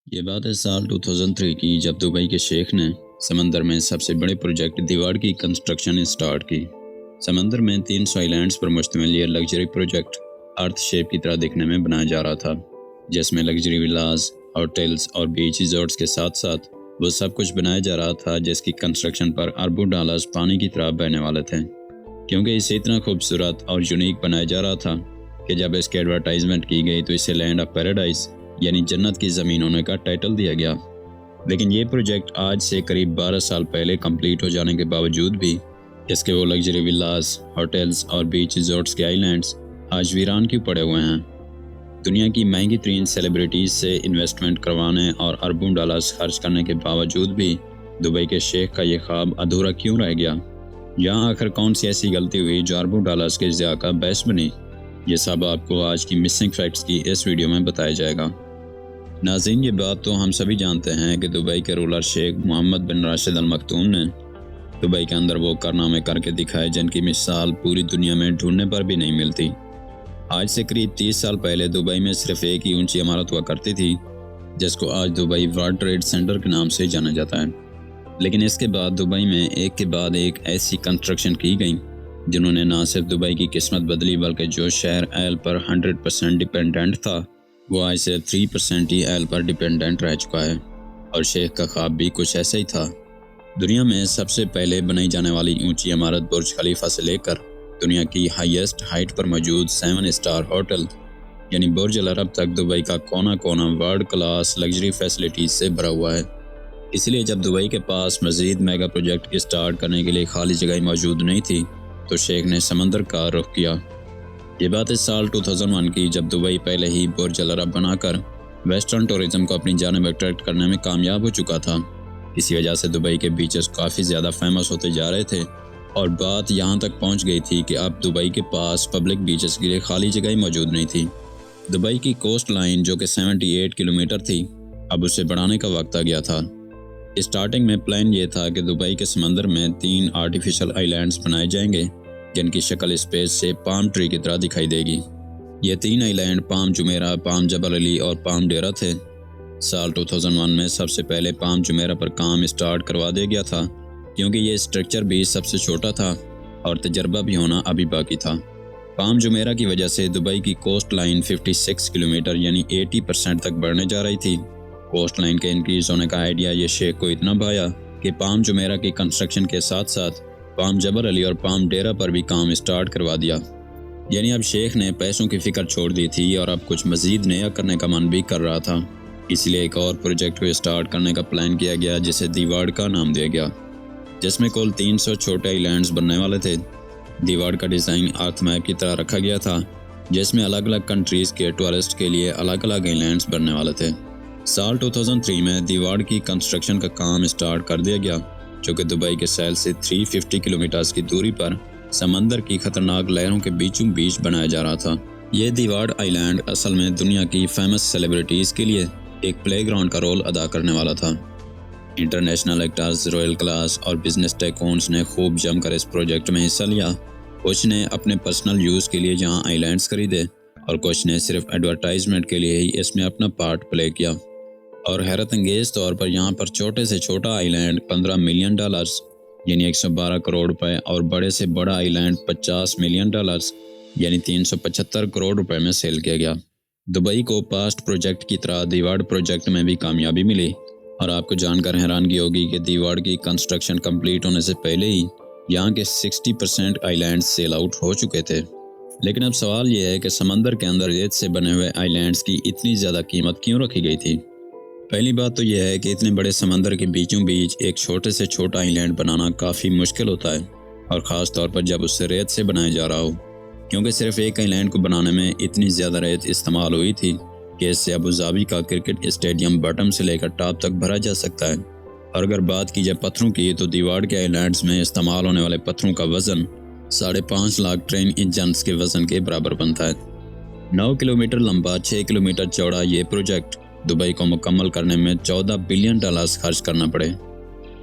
یہ بات ہے سال 2003 کی، جب دبئی کے شیخ نے سمندر میں سب سے بڑے پروجیکٹ دیواڑ کی کنسٹرکشن سٹارٹ کی۔ سمندر میں 300 آئیلینڈز پر مشتمل یہ لگژری پروجیکٹ ارتھ شیپ کی طرح دکھنے میں بنایا جا رہا تھا، جس میں لگژری ولاز، ہوٹلز اور بیچ ریزورٹس کے ساتھ ساتھ وہ سب کچھ بنایا جا رہا تھا جس کی کنسٹرکشن پر اربوں ڈالرز پانی کی طرح بہنے والے تھے، کیونکہ اسے اتنا خوبصورت اور یونیک بنایا جا رہا تھا کہ جب اس کی ایڈورٹائزمنٹ کی گئی تو اسے لینڈ آف پیراڈائز یعنی جنت کی زمین ہونے کا ٹائٹل دیا گیا۔ لیکن یہ پروجیکٹ آج سے قریب 12 سال پہلے کمپلیٹ ہو جانے کے باوجود بھی اس کے وہ لگژری ولاز، ہوٹلز اور بیچ ریزورٹس کے آئی لینڈز آج ویران کیوں پڑے ہوئے ہیں؟ دنیا کی مہنگی ترین سیلیبریٹیز سے انویسٹمنٹ کروانے اور اربوں ڈالرز خرچ کرنے کے باوجود بھی دبئی کے شیخ کا یہ خواب ادھورا کیوں رہ گیا؟ یہاں آخر کون سی ایسی غلطی ہوئی جو اربوں ڈالرز کے ضیاع کا باعث بنی؟ یہ سب آپ کو آج کی مسنگ فیکٹس کی اس ویڈیو میں بتایا جائے گا۔ ناظرین، یہ بات تو ہم سبھی جانتے ہیں کہ دبئی کے رولر شیخ محمد بن راشد المکتوم نے دبئی کے اندر وہ کارنامے کر کے دکھائے جن کی مثال پوری دنیا میں ڈھونڈنے پر بھی نہیں ملتی۔ آج سے قریب 30 سال پہلے دبئی میں صرف ایک ہی اونچی عمارت ہوا کرتی تھی جس کو آج دبئی ورلڈ ٹریڈ سینٹر کے نام سے جانا جاتا ہے، لیکن اس کے بعد دبئی میں ایک کے بعد ایک ایسی کنسٹرکشن کی گئیں جنہوں نے نہ صرف دبئی کی قسمت بدلی بلکہ جو شہر ایل پر 100% ڈیپینڈنٹ تھا وہ آج صرف 3% ہی ایل پر ڈیپینڈنٹ رہ چکا ہے، اور شیخ کا خواب بھی کچھ ایسا ہی تھا۔ دنیا میں سب سے پہلے بنائی جانے والی اونچی عمارت برج خلیفہ سے لے کر دنیا کی ہائیسٹ ہائٹ پر موجود 7 اسٹار ہوٹل یعنی برج العرب تک دبئی کا کونا کونا ورلڈ کلاس لگژری فیسلٹیز سے بھرا ہوا ہے۔ اس لیے جب دبئی کے پاس مزید میگا پروجیکٹ اسٹارٹ کرنے کے لیے خالی جگہ موجود نہیں تھی تو شیخ نے سمندر کا رخ کیا۔ یہ بات اس سال 2001 کی، جب دبئی پہلے ہی برج العرب بنا کر ویسٹرن ٹورزم کو اپنی جانب اٹریکٹ کرنے میں کامیاب ہو چکا تھا۔ اسی وجہ سے دبئی کے بیچز کافی زیادہ فیمس ہوتے جا رہے تھے، اور بات یہاں تک پہنچ گئی تھی کہ اب دبئی کے پاس پبلک بیچز کے لیے خالی جگہ ہی موجود نہیں تھی۔ دبئی کی کوسٹ لائن جو کہ 78 کلومیٹر تھی، اب اسے بڑھانے کا وقت آ گیا تھا۔ اسٹارٹنگ میں پلان یہ تھا کہ دبئی کے سمندر میں 3 آرٹیفیشل آئی لینڈز بنائے جائیں گے جن کی شکل اسپیس سے پام ٹری کی طرح دکھائی دے گی۔ یہ 3 آئی لینڈ پام جمیرہ، پام جبل علی اور پام ڈیرہ تھے۔ سال 2001 میں سب سے پہلے پام جمیرہ پر کام اسٹارٹ کروا دیا گیا تھا کیونکہ یہ اسٹرکچر بھی سب سے چھوٹا تھا اور تجربہ بھی ہونا ابھی باقی تھا۔ پام جمیرہ کی وجہ سے دبئی کی کوسٹ لائن 56 کلومیٹر یعنی 80% تک بڑھنے جا رہی تھی۔ کوسٹ لائن کے انکریز ہونے کا آئیڈیا یہ شیخ کو اتنا بھایا کہ پام جمیرہ کی کنسٹرکشن کے ساتھ ساتھ پام جبل علی اور پام ڈیرہ پر بھی کام اسٹارٹ کروا دیا۔ یعنی اب شیخ نے پیسوں کی فکر چھوڑ دی تھی اور اب کچھ مزید نیا کرنے کا من بھی کر رہا تھا، اس لیے ایک اور پروجیکٹ کو اسٹارٹ کرنے کا پلان کیا گیا جسے دیواڑ کا نام دیا گیا، جس میں کل 300 چھوٹے آئی لینڈز بننے والے تھے۔ دیواڑ کا ڈیزائن ارتھ میپ کی طرح رکھا گیا تھا جس میں الگ الگ کنٹریز کے ٹورسٹ کے لیے الگ الگ آئی لینڈز بننے والے تھے۔ سال 2003 میں دیواڑ کی کنسٹرکشن کا کام اسٹارٹ کر دیا گیا جو کہ دبئی کے ساحل سے 350 کلومیٹرز کی دوری پر سمندر کی خطرناک لہروں کے بیچوں بیچ بنایا جا رہا تھا۔ یہ دیواڑ آئی لینڈ اصل میں دنیا کی فیمس سیلیبریٹیز کے لیے ایک پلے گراؤنڈ کا رول ادا کرنے والا تھا۔ انٹرنیشنل ایکٹرز، رائل کلاس اور بزنس ٹائکونز نے خوب جم کر اس پروجیکٹ میں حصہ لیا۔ کچھ نے اپنے پرسنل یوز کے لیے جہاں آئی لینڈز خریدے اور کچھ نے صرف ایڈورٹائزمنٹ کے لیے ہی اس میں اپنا پارٹ پلے کیا، اور حیرت انگیز طور پر یہاں پر چھوٹے سے چھوٹا آئی لینڈ 15 ملین ڈالرز یعنی 112 کروڑ روپے اور بڑے سے بڑا آئی لینڈ 50 ملین ڈالرز یعنی 375 کروڑ روپے میں سیل کیا گیا۔ دبئی کو پاسٹ پروجیکٹ کی طرح دیواڑ پروجیکٹ میں بھی کامیابی ملی، اور آپ کو جان کر حیرانگی ہوگی کہ دیواڑ کی کنسٹرکشن کمپلیٹ ہونے سے پہلے ہی یہاں کے 60% آئی لینڈ سیل آؤٹ ہو چکے تھے۔ لیکن اب سوال یہ ہے کہ سمندر کے اندر ریت سے بنے ہوئے آئی لینڈز کی اتنی زیادہ قیمت کیوں رکھی گئی تھی؟ پہلی بات تو یہ ہے کہ اتنے بڑے سمندر کے بیچوں بیچ ایک چھوٹے سے چھوٹا آئی لینڈ بنانا کافی مشکل ہوتا ہے، اور خاص طور پر جب اس سے ریت سے بنایا جا رہا ہو، کیونکہ صرف ایک آئی لینڈ کو بنانے میں اتنی زیادہ ریت استعمال ہوئی تھی کہ اس سے ابوظہبی کا کرکٹ اسٹیڈیم باٹم سے لے کر ٹاپ تک بھرا جا سکتا ہے۔ اور اگر بات کی جائے پتھروں کی تو دیواڑ کے آئی لینڈز میں استعمال ہونے والے پتھروں کا وزن 5.5 لاکھ ٹرین انجنز کے وزن کے برابر بنتا ہے۔ 9 کلومیٹر لمبا، 6 کلومیٹر چوڑا یہ پروجیکٹ دبئی کو مکمل کرنے میں 14 بلین ڈالرز خرچ کرنا پڑے۔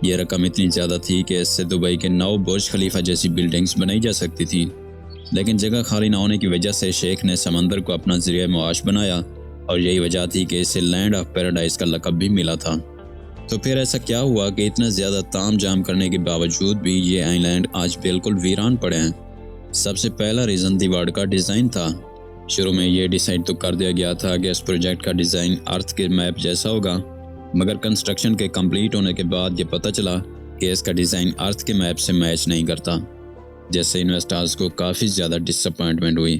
یہ رقم اتنی زیادہ تھی کہ اس سے دبئی کے 9 برج خلیفہ جیسی بلڈنگز بنائی جا سکتی تھی، لیکن جگہ خالی نہ ہونے کی وجہ سے شیخ نے سمندر کو اپنا ذریعہ معاش بنایا اور یہی وجہ تھی کہ اسے لینڈ آف پیراڈائز کا لقب بھی ملا تھا۔ تو پھر ایسا کیا ہوا کہ اتنا زیادہ تام جام کرنے کے باوجود بھی یہ آئی لینڈ آج بالکل ویران پڑے ہیں؟ سب سے پہلا ریزن دیواڑ کا ڈیزائن تھا۔ شروع میں یہ ڈیسائیڈ تو کر دیا گیا تھا کہ اس پروجیکٹ کا ڈیزائن ارتھ کے میپ جیسا ہوگا، مگر کنسٹرکشن کے کمپلیٹ ہونے کے بعد یہ پتہ چلا کہ اس کا ڈیزائن ارتھ کے میپ سے میچ نہیں کرتا، جس سے انویسٹرز کو کافی زیادہ ڈس اپوائنٹمنٹ ہوئی۔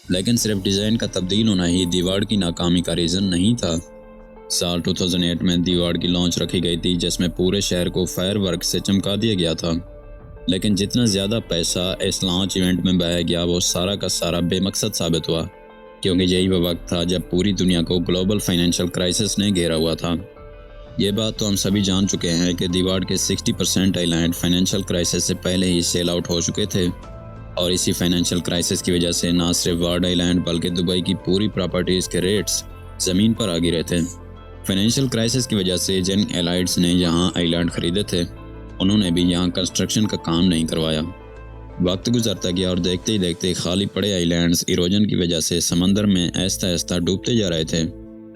لیکن صرف ڈیزائن کا تبدیل ہونا ہی دیواڑ کی ناکامی کا ریزن نہیں تھا۔ سال 2008 میں دیواڑ کی لانچ رکھی گئی تھی، جس میں پورے شہر کو فائر ورک سے چمکا دیا گیا تھا، لیکن جتنا زیادہ پیسہ اس لانچ ایونٹ میں بہایا گیا وہ سارا کا سارا بے مقصد ثابت ہوا، کیونکہ یہی وہ وقت تھا جب پوری دنیا کو گلوبل فائنینشیل کرائسس نے گھیرا ہوا تھا۔ یہ بات تو ہم سبھی جان چکے ہیں کہ دیواڑ کے 60% آئی لینڈ فائنینشیل کرائسس سے پہلے ہی سیل آؤٹ ہو چکے تھے، اور اسی فائنینشیل کرائسس کی وجہ سے نہ صرف وارڈ آئی لینڈ بلکہ دبئی کی پوری پراپرٹیز کے ریٹس زمین پر آ گرے تھے۔ فائنینشیل کرائسس کی وجہ سے جن ایلائٹس نے یہاں آئی لینڈ خریدے تھے انہوں نے بھی یہاں کنسٹرکشن کا کام نہیں کروایا۔ وقت گزرتا گیا اور دیکھتے ہی دیکھتے خالی پڑے آئی لینڈز ایروجن کی وجہ سے سمندر میں آہستہ آہستہ ڈوبتے جا رہے تھے۔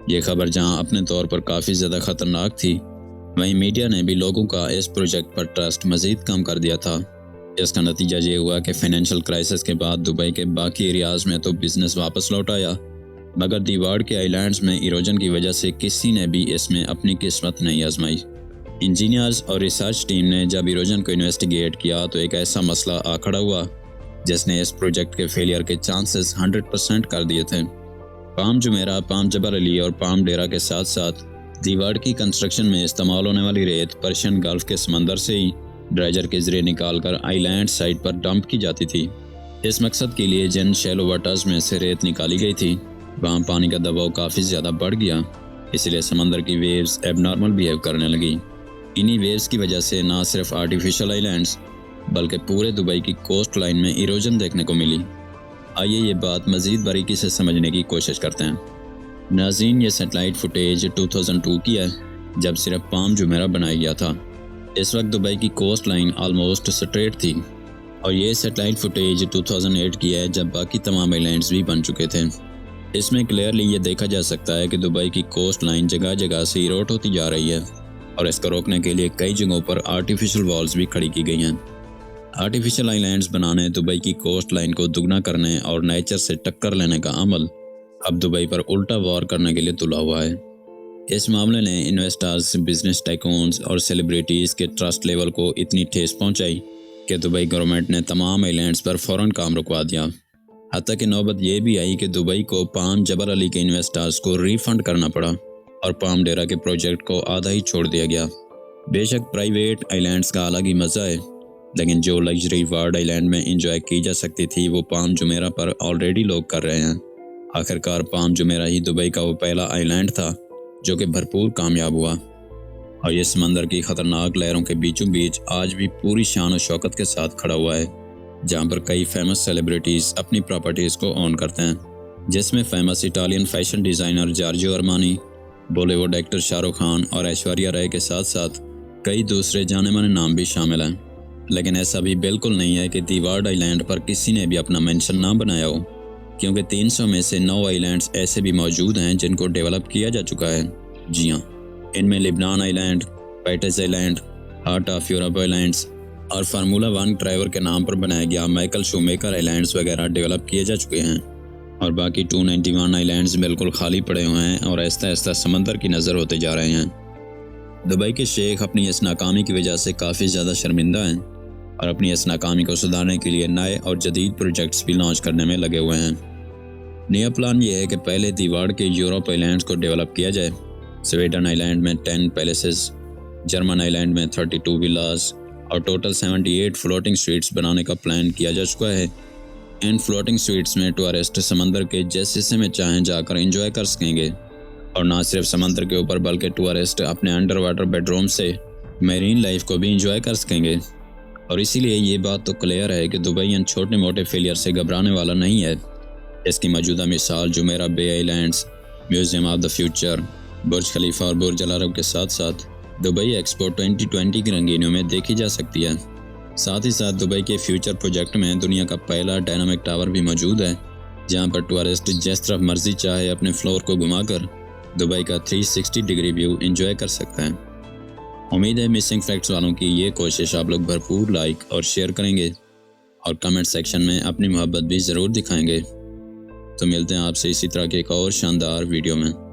یہ خبر جہاں اپنے طور پر کافی زیادہ خطرناک تھی، وہیں میڈیا نے بھی لوگوں کا اس پروجیکٹ پر ٹرسٹ مزید کم کر دیا تھا۔ اس کا نتیجہ یہ ہوا کہ فائنینشیل کرائسس کے بعد دبئی کے باقی ایریاز میں تو بزنس واپس لوٹ آیا، مگر دیواڑ کے آئی لینڈز میں ایروجن کی وجہ سے کسی نے بھی اس میں اپنی قسمت نہیں آزمائی۔ انجینئرز اور ریسرچ ٹیم نے جب ایروجن کو انویسٹیگیٹ کیا تو ایک ایسا مسئلہ آ کھڑا ہوا جس نے اس پروجیکٹ کے فیلئر کے چانسز 100% کر دیے تھے۔ پام جمیرہ، پام جبل علی اور پام ڈیرہ کے ساتھ ساتھ دیواڑ کی کنسٹرکشن میں استعمال ہونے والی ریت پرشین گلف کے سمندر سے ہی ڈرائجر کے ذریعے نکال کر آئی لینڈ سائٹ پر ڈمپ کی جاتی تھی۔ اس مقصد کے لیے جن شیلو واٹرز میں سے ریت نکالی گئی تھی وہاں پانی کا دباؤ کافی زیادہ بڑھ گیا، اس لیے سمندر کی ویوز ایب نارمل بیہیو کرنے لگی۔ انہی ویوز کی وجہ سے نہ صرف آرٹیفیشل آئی لینڈز بلکہ پورے دبئی کی کوسٹ لائن میں ایروجن دیکھنے کو ملی۔ آئیے یہ بات مزید باریکی سے سمجھنے کی کوشش کرتے ہیں۔ ناظرین، یہ سیٹلائٹ فوٹیج 2002 کی ہے جب صرف پام جمیرہ بنایا گیا تھا۔ اس وقت دبئی کی کوسٹ لائن آلموسٹ سٹریٹ تھی، اور یہ سیٹلائٹ فوٹیج 2008 کی ہے جب باقی تمام آئی لینڈز بھی بن چکے تھے۔ اس میں کلیئرلی یہ دیکھا جا سکتا ہے کہ دبئی کی کوسٹ لائن جگہ جگہ سے ایروٹ ہوتی جا رہی ہے، اور اس کو روکنے کے لیے کئی جگہوں پر آرٹیفیشل والز بھی کھڑی کی گئی ہیں۔ آرٹیفیشل آئی لینڈز بنانے، دبئی کی کوسٹ لائن کو دگنا کرنے اور نیچر سے ٹکر لینے کا عمل اب دبئی پر الٹا وار کرنے کے لیے تلا ہوا ہے۔ اس معاملے نے انویسٹرز، بزنس ٹائکونز اور سیلیبریٹیز کے ٹرسٹ لیول کو اتنی ٹھیس پہنچائی کہ دبئی گورنمنٹ نے تمام آئی لینڈز پر فوراً کام رکوا دیا۔ حتیٰ کہ نوبت یہ بھی آئی کہ دبئی کو پام جبل علی کے انویسٹرز کو ری فنڈ کرنا پڑا اور پام ڈیرہ کے پروجیکٹ کو آدھا ہی چھوڑ دیا گیا۔ بے شک پرائیویٹ آئی لینڈز کا الگ ہی مزہ ہے، لیکن جو لگژری وارڈ آئی لینڈ میں انجوائے کی جا سکتی تھی وہ پام جمیرہ پر آلریڈی لوگ کر رہے ہیں۔ آخرکار پام جمیرہ ہی دبئی کا وہ پہلا آئی لینڈ تھا جو کہ بھرپور کامیاب ہوا، اور یہ سمندر کی خطرناک لہروں کے بیچوں بیچ آج بھی پوری شان و شوکت کے ساتھ کھڑا ہوا ہے، جہاں پر کئی فیمس سیلیبریٹیز اپنی پراپرٹیز کو اون کرتے ہیں، جس میں famous Italian fashion designer Giorgio Armani, Bollywood actor Shah Rukh Khan اور ایشوریہ رائے کے ساتھ ساتھ کئی دوسرے جانے مانے نام بھی شامل ہیں۔ لیکن ایسا بھی بالکل نہیں ہے کہ دیواڑ آئی لینڈ پر کسی نے بھی اپنا مینشن نہ بنایا ہو، کیونکہ 300 میں سے 9 آئی لینڈز ایسے بھی موجود ہیں جن کو ڈیولپ کیا جا چکا ہے۔ جی ہاں، ان میں Lebanon island, pets island, heart of Europe islands اور فارمولا 1 ڈرائیور کے نام پر بنایا گیا مائیکل شومیکر آئی لینڈز وغیرہ ڈیولپ کیے جا چکے ہیں، اور باقی 291 آئی لینڈز بالکل خالی پڑے ہوئے ہیں اور آہستہ آہستہ سمندر کی نظر ہوتے جا رہے ہیں۔ دبئی کے شیخ اپنی اس ناکامی کی وجہ سے کافی زیادہ شرمندہ ہیں، اور اپنی اس ناکامی کو سدھارنے کے لیے نئے اور جدید پروجیکٹس بھی لانچ کرنے میں لگے ہوئے ہیں۔ نیا پلان یہ ہے کہ پہلے دیواڑ کے یورپ آئی لینڈز کو ڈیولپ کیا جائے۔ سویڈن آئی لینڈ میں 10 پیلیسز، جرمن آئی لینڈ میں 32 ولاز اور ٹوٹل 78 فلوٹنگ سٹریٹس بنانے کا پلان کیا جا چکا ہے۔ ان فلوٹنگ سٹریٹس میں ٹورسٹ سمندر کے جس حصے میں چاہیں جا کر انجوائے کر سکیں گے، اور نہ صرف سمندر کے اوپر بلکہ ٹورسٹ اپنے انڈر واٹر بیڈ روم سے میرین لائف کو بھی انجوائے کر سکیں گے۔ اور اسی لیے یہ بات تو کلیئر ہے کہ دبئی ان چھوٹے موٹے فیلئر سے گھبرانے والا نہیں ہے۔ اس کی موجودہ مثال Jumeirah bay islands, museum of the future, Burj Khalifa اور برج العرب کے ساتھ ساتھ دبئی ایکسپو 2020 کی رنگینیوں میں دیکھی جا سکتی ہے۔ ساتھ ہی ساتھ دبئی کے فیوچر پروجیکٹ میں دنیا کا پہلا ڈائنامک ٹاور بھی موجود ہے، جہاں پر ٹورسٹ جس طرف مرضی چاہے اپنے فلور کو گھما کر دبئی کا 360 ڈگری ویو انجوائے کر سکتا ہے۔ امید ہے مسنگ فیکٹس والوں کی یہ کوشش آپ لوگ بھرپور لائک اور شیئر کریں گے اور کمنٹ سیکشن میں اپنی محبت بھی ضرور دکھائیں گے۔ تو ملتے ہیں آپ سے اسی طرح کے ایک اور شاندار ویڈیو میں۔